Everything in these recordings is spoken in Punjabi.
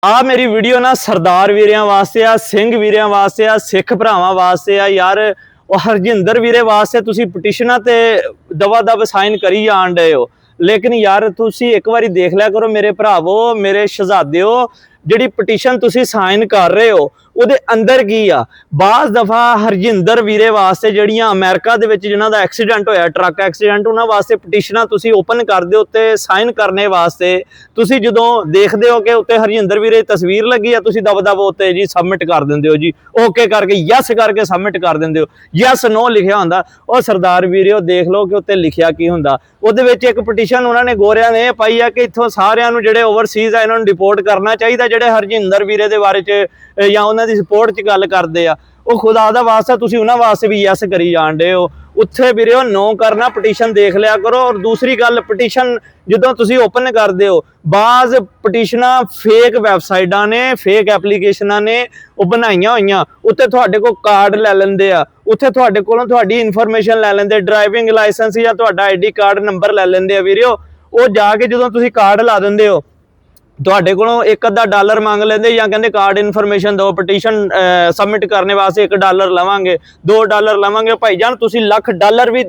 ਆ ਮੇਰੀ ਵੀਡੀਓ ਨਾ ਸਰਦਾਰ ਵੀਰਿਆਂ ਵਾਸਤੇ ਆ, ਸਿੰਘ ਵੀਰਿਆਂ ਵਾਸਤੇ ਆ, ਸਿੱਖ ਭਰਾਵਾਂ ਵਾਸਤੇ ਆ ਯਾਰ। ਉਹ ਹਰਜਿੰਦਰ ਵੀਰੇ ਵਾਸਤੇ ਤੁਸੀਂ ਪਟੀਸ਼ਨਾਂ ਤੇ ਦਵਾ ਦਵ ਸਾਈਨ ਕਰੀ ਜਾਣ ਡਏ ਹੋ, ਲੇਕਿਨ ਯਾਰ ਤੁਸੀਂ ਇੱਕ ਵਾਰੀ ਦੇਖ ਲਿਆ ਕਰੋ ਮੇਰੇ ਭਰਾਵੋ, ਮੇਰੇ ਸ਼ਹਜ਼ਾਦਿਓ, ਜਿਹੜੀ ਪਟੀਸ਼ਨ ਤੁਸੀਂ ਸਾਈਨ ਕਰ ਰਹੇ ਹੋ ਉਹਦੇ ਅੰਦਰ ਕੀ ਆ। ਬਾਜ਼ ਦਫਾ ਹਰਜਿੰਦਰ ਵੀਰੇ ਵਾਸਤੇ ਜਿਹੜੀਆਂ ਅਮਰੀਕਾ ਦੇ ਵਿੱਚ ਜਿਨ੍ਹਾਂ ਦਾ ਐਕਸੀਡੈਂਟ ਹੋਇਆ, ਟਰੱਕ ਐਕਸੀਡੈਂਟ, ਉਹਨਾਂ ਵਾਸਤੇ ਪਟੀਸ਼ਨਾਂ ਤੁਸੀਂ ਓਪਨ ਕਰਦੇ ਹੋ ਉੱਤੇ ਸਾਈਨ ਕਰਨੇ ਵਾਸਤੇ। ਤੁਸੀਂ ਜਦੋਂ ਦੇਖਦੇ ਹੋ ਕਿ ਉੱਤੇ ਹਰਜਿੰਦਰ ਵੀਰੇ ਦੀ ਤਸਵੀਰ ਲੱਗੀ ਆ, ਤੁਸੀਂ ਦਬ ਦਬ ਉੱਤੇ ਜੀ ਸਬਮਿਟ ਕਰ ਦਿੰਦੇ ਹੋ ਜੀ, ਓਕੇ ਕਰਕੇ ਯੈਸ ਕਰਕੇ ਸਬਮਿਟ ਕਰ ਦਿੰਦੇ ਹੋ। ਯੈਸ ਨੋ ਲਿਖਿਆ ਹੁੰਦਾ। ਉਹ ਸਰਦਾਰ ਵੀਰਿਓ ਦੇਖ ਲਓ ਕਿ ਉੱਤੇ ਲਿਖਿਆ ਕੀ ਹੁੰਦਾ। ਉਹਦੇ ਵਿੱਚ ਇੱਕ ਪਟੀਸ਼ਨ ਉਹਨਾਂ ਨੇ ਗੋਰਿਆਂ ਨੇ ਪਾਈ ਆ ਕਿ ਇੱਥੋਂ ਸਾਰਿਆਂ ਨੂੰ ਜਿਹੜੇ ਓਵਰਸੀਜ਼ ਆ ਇਹਨਾਂ ਨੂੰ ਡਿਪੋਰਟ ਕਰਨਾ ਚਾਹੀਦਾ, ਜਿਹੜੇ ਹਰਜਿੰਦਰ ਵੀਰੇ ਦੇ ਬਾਰੇ 'ਚ ਜਾਂ ਉਹਨਾਂ ਦੀ ਸਪੋਰਟ 'ਚ ਗੱਲ ਕਰਦੇ ਆ। ਉਹ ਖੁਦਾ ਦਾ ਵਾਸਤਾ ਤੁਸੀਂ ਉਹਨਾਂ ਵਾਸਤੇ ਵੀ ਯੈਸ ਕਰੀ ਜਾਣ ਡੇ ਹੋ। ਉੱਥੇ ਵੀਰਿਓ ਨੋ ਕਰਨਾ, ਪਟੀਸ਼ਨ ਦੇਖ ਲਿਆ ਕਰੋ। ਔਰ ਦੂਸਰੀ ਗੱਲ, ਪਟੀਸ਼ਨ ਜਦੋਂ ਤੁਸੀਂ ਓਪਨ ਕਰਦੇ ਹੋ, ਬਾਜ਼ ਪਟੀਸ਼ਨਾਂ ਫੇਕ ਵੈਬਸਾਈਟਾਂ ਨੇ, ਫੇਕ ਐਪਲੀਕੇਸ਼ਨਾਂ ਨੇ ਉਹ ਬਣਾਈਆਂ ਹੋਈਆਂ। ਉੱਤੇ ਤੁਹਾਡੇ ਕੋਲ ਕਾਰਡ ਲੈ ਲੈਂਦੇ ਆ, ਉੱਥੇ ਤੁਹਾਡੇ ਕੋਲੋਂ ਤੁਹਾਡੀ ਇਨਫੋਰਮੇਸ਼ਨ ਲੈ ਲੈਂਦੇ, ਡਰਾਈਵਿੰਗ ਲਾਇਸੈਂਸ ਜਾਂ ਤੁਹਾਡਾ ਆਈਡੀ ਕਾਰਡ ਨੰਬਰ ਲੈ ਲੈਂਦੇ ਆ ਵੀਰਿਓ। ਉਹ ਜਾ ਕੇ ਜਦੋਂ ਤੁਸੀਂ ਕਾਰਡ ਲਾ ਦਿੰਦੇ ਹੋ, ਤੁਹਾਡੇ ਕੋਲੋਂ ਇੱਕ ਅੱਧਾ ਡਾਲਰ ਮੰਗ ਲੈਂਦੇ ਜਾਂ ਕਹਿੰਦੇ ਕਾਰਡ ਇਨਫੋਰਮੇਸ਼ਨ ਦਿਓ, ਪਟੀਸ਼ਨ ਸਬਮਿਟ ਕਰਨੇ ਵਾਸਤੇ $1 ਲਵਾਂਗੇ, $2 ਲਵਾਂਗੇ। ਭਾਈ ਜਾਨ ਤੁਸੀਂ $1,00,000 ਵੀ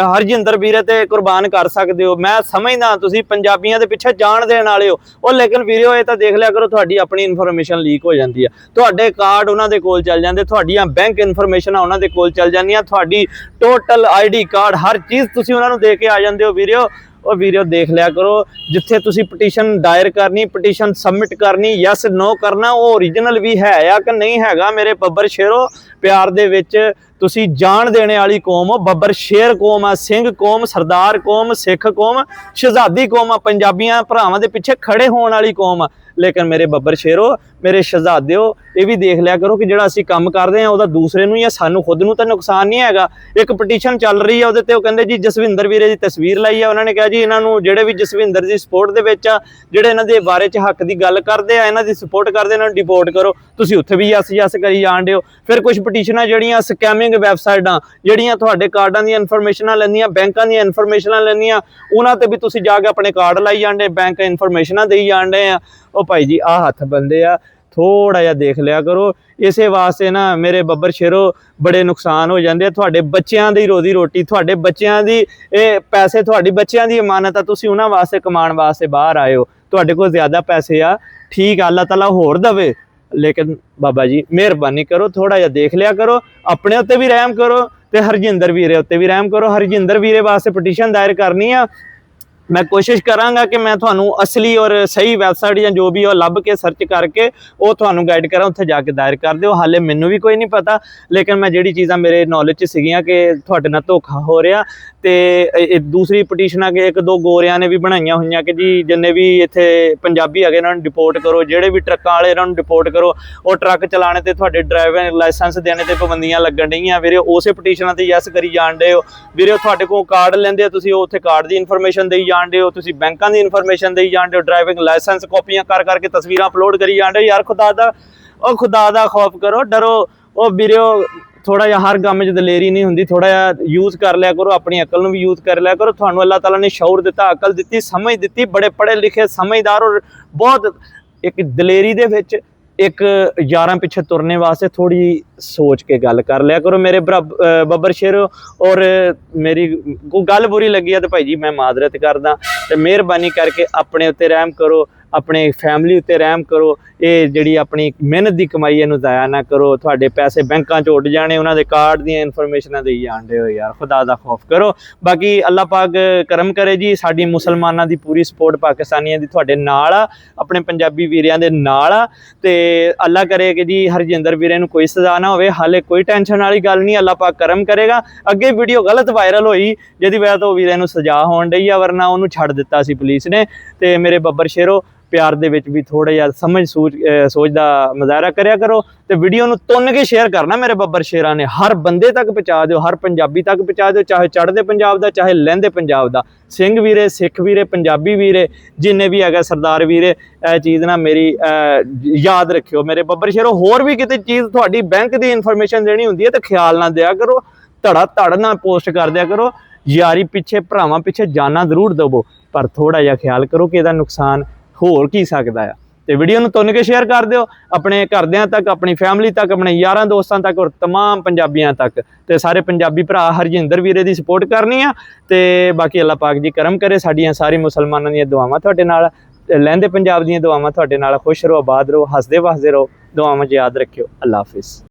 ਹਰਜਿੰਦਰ ਵੀਰੇ ਤੇ ਕੁਰਬਾਨ ਕਰ ਸਕਦੇ ਹੋ। ਮੈਂ ਸਮਝਦਾ ਤੁਸੀਂ ਪੰਜਾਬੀਆਂ ਦੇ ਪਿੱਛੇ ਜਾਣ ਦੇਣ ਵਾਲੇ ਹੋ। ਉਹ ਲੇਕਿਨ ਵੀਡੀਓ ਇਹ ਤਾਂ ਦੇਖ ਲਿਆ ਕਰੋ, ਤੁਹਾਡੀ ਆਪਣੀ ਇਨਫੋਰਮੇਸ਼ਨ ਲੀਕ ਹੋ ਜਾਂਦੀ ਹੈ, ਤੁਹਾਡੇ ਕਾਰਡ ਉਹਨਾਂ ਦੇ ਕੋਲ ਚੱਲ ਜਾਂਦੇ, ਤੁਹਾਡੀਆਂ ਬੈਂਕ ਇਨਫੋਰਮੇਸ਼ਨਾਂ ਉਹਨਾਂ ਦੇ ਕੋਲ ਚੱਲ ਜਾਂਦੀਆਂ, ਤੁਹਾਡੀ ਟੋਟਲ ਆਈਡੀ ਕਾਰਡ ਹਰ ਚੀਜ਼ ਤੁਸੀਂ ਉਹਨਾਂ ਨੂੰ ਦੇ ਕੇ ਆ ਜਾਂਦੇ ਹੋ ਵੀਡੀਓ। ਉਹ ਵੀਡੀਓ ਦੇਖ ਲਿਆ ਕਰੋ, ਜਿੱਥੇ ਤੁਸੀਂ ਪਟੀਸ਼ਨ ਦਾਇਰ ਕਰਨੀ, ਪਟੀਸ਼ਨ ਸਬਮਿਟ ਕਰਨੀ, ਯੈਸ ਨੋ ਕਰਨਾ, ਉਹ ਓਰੀਜਨਲ ਵੀ ਹੈ ਆ ਕਿ ਨਹੀਂ ਹੈਗਾ। ਮੇਰੇ ਬੱਬਰ ਸ਼ੇਰੋ, ਪਿਆਰ ਦੇ ਵਿੱਚ ਤੁਸੀਂ ਜਾਣ ਦੇਣੇ ਵਾਲੀ ਕੌਮ ਹੋ। ਬੱਬਰ ਸ਼ੇਰ ਕੌਮ ਆ, ਸਿੰਘ ਕੌਮ, ਸਰਦਾਰ ਕੌਮ, ਸਿੱਖ ਕੌਮ, ਸ਼ਹਜ਼ਾਦੀ ਕੌਮ ਆ, ਪੰਜਾਬੀਆਂ ਭਰਾਵਾਂ ਦੇ ਪਿੱਛੇ ਖੜੇ ਹੋਣ ਵਾਲੀ ਕੌਮ ਆ। ਲੇਕਿਨ ਮੇਰੇ ਬੱਬਰ ਸ਼ੇਰੋ, ਮੇਰੇ ਸ਼ਹਜ਼ਾਦਿਓ, ਇਹ ਵੀ ਦੇਖ ਲਿਆ ਕਰੋ ਕਿ ਜਿਹੜਾ ਅਸੀਂ ਕੰਮ ਕਰਦੇ ਹਾਂ ਉਹਦਾ ਦੂਸਰੇ ਨੂੰ ਜਾਂ ਸਾਨੂੰ ਖੁਦ ਨੂੰ ਤਾਂ ਨੁਕਸਾਨ ਨਹੀਂ ਹੈਗਾ। ਇੱਕ ਪਟੀਸ਼ਨ ਚੱਲ ਰਹੀ ਆ, ਉਹਦੇ ਤੇ ਉਹ ਕਹਿੰਦੇ ਜੀ ਜਸਵਿੰਦਰ ਵੀਰੇ ਦੀ ਤਸਵੀਰ ਲਾਈ ਆ। ਉਹਨਾਂ ਨੇ ਕਿਹਾ ਜੀ ਇਹਨਾਂ ਨੂੰ ਜਿਹੜੇ ਵੀ ਜਸਵਿੰਦਰ ਦੀ ਸਪੋਰਟ ਦੇ ਵਿੱਚ ਆ, ਜਿਹੜੇ ਇਹਨਾਂ ਦੇ ਬਾਰੇ 'ਚ ਹੱਕ ਦੀ ਗੱਲ ਕਰਦੇ ਆ, ਇਹਨਾਂ ਦੀ ਸਪੋਰਟ ਕਰਦੇ, ਇਹਨਾਂ ਨੂੰ ਡਿਪੋਰਟ ਕਰੋ। ਤੁਸੀਂ ਉੱਥੇ ਵੀ ਯੈਸ ਯੈਸ ਕਰੀ ਜਾਣ ਦਿਓ। ਫਿਰ ਕੁਝ ਪਟੀਸ਼ਨਾਂ ਜਿਹੜੀਆਂ ਸਕੈਮਿੰਗ ਵੈਬਸਾਈਟਾਂ, ਜਿਹੜੀਆਂ ਤੁਹਾਡੇ ਕਾਰਡਾਂ ਦੀਆਂ ਇਨਫੋਰਮੇਸ਼ਨਾਂ ਲੈਂਦੀਆਂ, ਬੈਂਕਾਂ ਦੀਆਂ ਇਨਫੋਰਮੇਸ਼ਨਾਂ ਲੈਂਦੀਆਂ, ਉਹਨਾਂ ਤੇ ਵੀ ਤੁਸੀਂ ਜਾ ਕੇ ਆਪਣੇ ਕਾਰਡ ਲਾਈ ਜਾਂਦੇ, ਬੈਂਕ ਇਨਫੋਰਮੇਸ਼ਨਾਂ ਦੇਈ ਜਾਂਦੇ ਆ। ਉਹ ਭਾਈ ਜੀ ਆਹ ਹੱਥ ਬੰਦੇ ਆ, ਥੋੜਾ ਜਿਹਾ ਦੇਖ ਲਿਆ ਕਰੋ। ਇਸੇ ਵਾਸਤੇ ਨਾ ਮੇਰੇ ਬੱਬਰ ਸ਼ੇਰੋ ਬੜੇ ਨੁਕਸਾਨ ਹੋ ਜਾਂਦੇ ਆ। ਤੁਹਾਡੇ ਬੱਚਿਆਂ ਦੀ ਰੋਜ਼ੀ ਰੋਟੀ, ਤੁਹਾਡੇ ਬੱਚਿਆਂ ਦੀ ਇਹ ਪੈਸੇ, ਤੁਹਾਡੀ ਬੱਚਿਆਂ ਦੀ ਅਮਾਨਤ ਆ। ਤੁਸੀਂ ਉਹਨਾਂ ਵਾਸਤੇ ਕਮਾਉਣ ਵਾਸਤੇ ਬਾਹਰ ਆਏ ਹੋ, ਤੁਹਾਡੇ ਕੋਲ ਜ਼ਿਆਦਾ ਪੈਸੇ ਆ, ਠੀਕ ਆ, ਅੱਲਾਹ ਤਾਲਾ ਹੋਰ ਦਵੇ, ਲੇਕਿਨ ਬਾਬਾ ਜੀ ਮਿਹਰਬਾਨੀ ਕਰੋ, ਥੋੜਾ ਜਿਹਾ ਦੇਖ ਲਿਆ ਕਰੋ, ਆਪਣੇ ਉੱਤੇ ਵੀ ਰਹਿਮ ਕਰੋ ਤੇ ਹਰਜਿੰਦਰ ਵੀਰੇ ਉੱਤੇ ਵੀ ਰਹਿਮ ਕਰੋ। ਹਰਜਿੰਦਰ ਵੀਰੇ ਵਾਸਤੇ ਪਟੀਸ਼ਨ ਦਾਇਰ ਕਰਨੀ ਆ, ਮੈਂ ਕੋਸ਼ਿਸ਼ ਕਰਾਂਗਾ ਕਿ ਮੈਂ ਤੁਹਾਨੂੰ ਅਸਲੀ ਔਰ ਸਹੀ ਵੈਬਸਾਈਟ ਜਾਂ ਜੋ ਵੀ ਉਹ ਲੱਭ ਕੇ ਸਰਚ ਕਰਕੇ ਉਹ ਤੁਹਾਨੂੰ ਗਾਈਡ ਕਰਾਂ, ਉੱਥੇ ਜਾ ਕੇ ਦਾਇਰ ਕਰ ਦਿਓ। ਹਾਲੇ ਮੈਨੂੰ ਵੀ ਕੋਈ ਨਹੀਂ ਪਤਾ, ਲੇਕਿਨ ਮੈਂ ਜਿਹੜੀ ਚੀਜ਼ਾਂ ਮੇਰੇ ਨੌਲੇਜ 'ਚ ਸੀਗੀਆਂ ਕਿ ਤੁਹਾਡੇ ਨਾਲ ਧੋਖਾ ਹੋ ਰਿਹਾ। ਤੇ ਦੂਸਰੀ ਪਟੀਸ਼ਨਾਂ ਕਿ ਇੱਕ ਦੋ ਗੋਰਿਆਂ ਨੇ ਵੀ ਬਣਾਈਆਂ ਹੋਈਆਂ ਕਿ ਜੀ ਜਿੰਨੇ ਵੀ ਇੱਥੇ ਪੰਜਾਬੀ ਹੈਗੇ ਇਹਨਾਂ ਨੂੰ ਡਿਪੋਰਟ ਕਰੋ, ਜਿਹੜੇ ਵੀ ਟਰੱਕਾਂ ਵਾਲੇ ਇਹਨਾਂ ਨੂੰ ਡਿਪੋਰਟ ਕਰੋ। ਉਹ ਟਰੱਕ ਚਲਾਉਣੇ ਤੇ ਤੁਹਾਡੇ ਡਰਾਈਵਿੰਗ ਲਾਇਸੈਂਸ ਦੇਣੇ ਤੇ ਪਾਬੰਦੀਆਂ ਲੱਗਣ ਡਈਆਂ ਵੀਰੇ, ਉਸੇ ਪਟੀਸ਼ਨਾਂ ਤੇ ਯੈਸ ਕਰੀ ਜਾਣ ਡੇ ਹੋ ਵੀਰੇ। ਤੁਹਾਡੇ ਕੋਲ ਕਾਰਡ ਲੈਂਦੇ ਆ, ਤੁਸੀਂ ਉੱਥੇ ਕਾਰਡ ਦੀ ਇਨਫੋਰਮੇਸ਼ਨ ਦੇਈ ਜਾਣਦੇ ਹੋ, ਤੁਸੀਂ ਬੈਂਕਾਂ ਦੀ ਇਨਫੋਰਮੇਸ਼ਨ ਦੇਈ ਜਾਣਦੇ ਹੋ, ਡਰਾਈਵਿੰਗ ਲਾਇਸੈਂਸ ਕਾਪੀਆਂ ਕਰ ਕਰਕੇ ਤਸਵੀਰਾਂ ਅਪਲੋਡ ਕਰੀ ਜਾਣਦੇ ਹੋ। ਯਾਰ ਖੁਦਾ ਦਾ ਖੌਫ ਕਰੋ, ਡਰੋ। ਉਹ ਵੀਰਿਓ ਥੋੜਾ ਜਿਹਾ ਹਰ ਕੰਮ 'ਚ ਦਲੇਰੀ ਨਹੀਂ ਹੁੰਦੀ, ਥੋੜਾ ਜਿਹਾ ਯੂਜ਼ ਕਰ ਲਿਆ ਕਰੋ, ਆਪਣੀ ਅਕਲ ਨੂੰ ਵੀ ਯੂਜ਼ ਕਰ ਲਿਆ ਕਰੋ। ਤੁਹਾਨੂੰ ਅੱਲਾਹ ਤਾਲਾ ਨੇ ਸ਼ਊਰ ਦਿੱਤਾ, ਅਕਲ ਦਿੱਤੀ, ਸਮਝ ਦਿੱਤੀ, ਬੜੇ ਪੜ੍ਹੇ ਲਿਖੇ ਸਮਝਦਾਰ ਔਰ ਬਹੁਤ ਇੱਕ ਦਲੇਰੀ ਦੇ ਵਿੱਚ ਇੱਕ ਯਾਰਾਂ ਪਿੱਛੇ ਤੁਰਨੇ ਵਾਸਤੇ ਥੋੜੀ ਸੋਚ ਕੇ ਗੱਲ ਕਰ ਲਿਆ ਕਰੋ ਮੇਰੇ ਬੱਬਰ ਸ਼ੇਰੋ। ਔਰ ਮੇਰੀ ਕੋਈ ਗੱਲ ਬੁਰੀ ਲੱਗੀ ਆ ਤਾਂ ਭਾਈ ਜੀ ਮੈਂ ਮਾਜ਼ਰਤ ਕਰਦਾ, ਤੇ ਮਿਹਰਬਾਨੀ ਕਰਕੇ ਆਪਣੇ ਉੱਤੇ ਰਹਿਮ ਕਰੋ, ਆਪਣੇ ਫੈਮਿਲੀ ਉੱਤੇ ਰਹਿਮ ਕਰੋ। ਇਹ ਜਿਹੜੀ ਆਪਣੀ ਮਿਹਨਤ ਦੀ ਕਮਾਈ ਇਹਨੂੰ ਜ਼ਾਇਆ ਨਾ ਕਰੋ। ਤੁਹਾਡੇ ਪੈਸੇ ਬੈਂਕਾਂ 'ਚ ਉੱਡ ਜਾਣੇ, ਉਹਨਾਂ ਦੇ ਕਾਰਡ ਦੀਆਂ ਇਨਫੋਰਮੇਸ਼ਨਾਂ ਦੇਈ ਜਾਣਦੇ ਹੋ। ਯਾਰ ਖੁਦਾ ਦਾ ਖੌਫ ਕਰੋ। ਬਾਕੀ ਅੱਲਾਹ ਪਾਕ ਕਰਮ ਕਰੇ ਜੀ, ਸਾਡੀ ਮੁਸਲਮਾਨਾਂ ਦੀ ਪੂਰੀ ਸਪੋਰਟ ਪਾਕਿਸਤਾਨੀਆਂ ਦੀ ਤੁਹਾਡੇ ਨਾਲ ਆ, ਆਪਣੇ ਪੰਜਾਬੀ ਵੀਰਿਆਂ ਦੇ ਨਾਲ ਆ। ਤੇ ਅੱਲਾਹ ਕਰੇ ਕਿ ਜੀ ਹਰਜਿੰਦਰ ਵੀਰੇ ਨੂੰ ਕੋਈ ਸਜ਼ਾ ਨਾ ਹੋਵੇ। ਹਾਲੇ ਕੋਈ ਟੈਨਸ਼ਨ ਵਾਲੀ ਗੱਲ ਨਹੀਂ, ਅੱਲਾਹ ਪਾਕ ਕਰਮ ਕਰੇਗਾ। ਅੱਗੇ ਵੀਡੀਓ ਗਲਤ ਵਾਇਰਲ ਹੋਈ ਜਿਹਦੀ ਵਜ੍ਹਾ ਤੋਂ ਵੀਰੇ ਨੂੰ ਸਜ਼ਾ ਹੋਣ ਡਈ ਆ, ਵਰਨਾ ਉਹਨੂੰ ਛੱਡ ਦਿੱਤਾ ਸੀ ਪੁਲਿਸ ਨੇ। ਤੇ ਮੇਰੇ ਬੱਬਰ ਸ਼ੇਰੋ, ਪਿਆਰ ਦੇ ਵਿੱਚ ਵੀ ਥੋੜਾ ਜਿਹਾ ਸਮਝ ਸੋਚ ਦਾ ਮੁਜ਼ਾਹਰਾ ਕਰਿਆ ਕਰੋ, ਤੇ ਵੀਡੀਓ ਨੂੰ ਤੁੰਨ ਕੇ ਸ਼ੇਅਰ ਕਰਨਾ ਮੇਰੇ ਬੱਬਰ ਸ਼ੇਰਾਂ ਨੇ। ਹਰ ਬੰਦੇ ਤੱਕ ਪਹੁੰਚਾ ਦਿਓ, ਹਰ ਪੰਜਾਬੀ ਤੱਕ ਪਹੁੰਚਾ ਦਿਓ, ਚਾਹੇ ਚੜ੍ਹਦੇ ਪੰਜਾਬ ਦਾ, ਚਾਹੇ ਲਹਿੰਦੇ ਪੰਜਾਬ ਦਾ। ਸਿੰਘ ਵੀਰੇ, ਸਿੱਖ ਵੀਰੇ, ਪੰਜਾਬੀ ਵੀਰੇ, ਜਿੰਨੇ ਵੀ ਹੈਗਾ, ਸਰਦਾਰ ਵੀਰੇ, ਇਹ ਚੀਜ਼ ਨਾ ਮੇਰੀ ਯਾਦ ਰੱਖਿਓ ਮੇਰੇ ਬੱਬਰ ਸ਼ੇਰੋ। ਹੋਰ ਵੀ ਕਿਤੇ ਚੀਜ਼ ਤੁਹਾਡੀ ਬੈਂਕ ਦੀ ਇਨਫੋਰਮੇਸ਼ਨ ਦੇਣੀ ਹੁੰਦੀ ਹੈ ਤਾਂ ਖਿਆਲ ਨਾ ਦਿਆ ਕਰੋ, ਧੜ ਨਾ ਪੋਸਟ ਕਰ ਦਿਆ ਕਰੋ। ਯਾਰੀ ਪਿੱਛੇ, ਭਰਾਵਾਂ ਪਿੱਛੇ ਜਾਨਾਂ ਜ਼ਰੂਰ ਦੇਵੋ, ਪਰ ਥੋੜਾ ਜਿਹਾ ਖਿਆਲ ਕਰੋ ਕਿ ਇਹਦਾ ਨੁਕਸਾਨ ਹੋਰ ਕੀ ਸਕਦਾ ਆ। ਤੇ ਵੀਡੀਓ ਨੂੰ ਤੁੰਨ ਕੇ ਸ਼ੇਅਰ ਕਰ ਦਿਓ ਆਪਣੇ ਘਰਦਿਆਂ ਤੱਕ, ਆਪਣੀ ਫੈਮਿਲੀ ਤੱਕ, ਆਪਣੇ ਯਾਰਾਂ ਦੋਸਤਾਂ ਤੱਕ ਔਰ तमाम ਪੰਜਾਬੀਆਂ ਤੱਕ। ਤੇ ਸਾਰੇ ਪੰਜਾਬੀ ਭਰਾ ਹਰਜਿੰਦਰ ਵੀਰੇ ਦੀ ਸਪੋਰਟ ਕਰਨੀ ਆ। ਤੇ ਬਾਕੀ ਅੱਲਾਹ ਪਾਕ ਜੀ ਕਰਮ ਕਰੇ, ਸਾਡੀਆਂ ਸਾਰੀ ਮੁਸਲਮਾਨਾਂ ਦੀਆਂ ਦੁਆਵਾਂ ਤੁਹਾਡੇ ਨਾਲ, ਲਹਿੰਦੇ ਪੰਜਾਬ ਦੀਆਂ ਦੁਆਵਾਂ ਤੁਹਾਡੇ ਨਾਲ। ਖੁਸ਼ ਰਹੋ, ਆਬਾਦ ਰਹੋ, ਹੱਸਦੇ ਵਸਦੇ ਰਹੋ, ਦੁਆਵਾਂ 'ਚ ਯਾਦ ਰੱਖਿਓ। ਅੱਲਾਹ ਹਾਫਿਜ਼।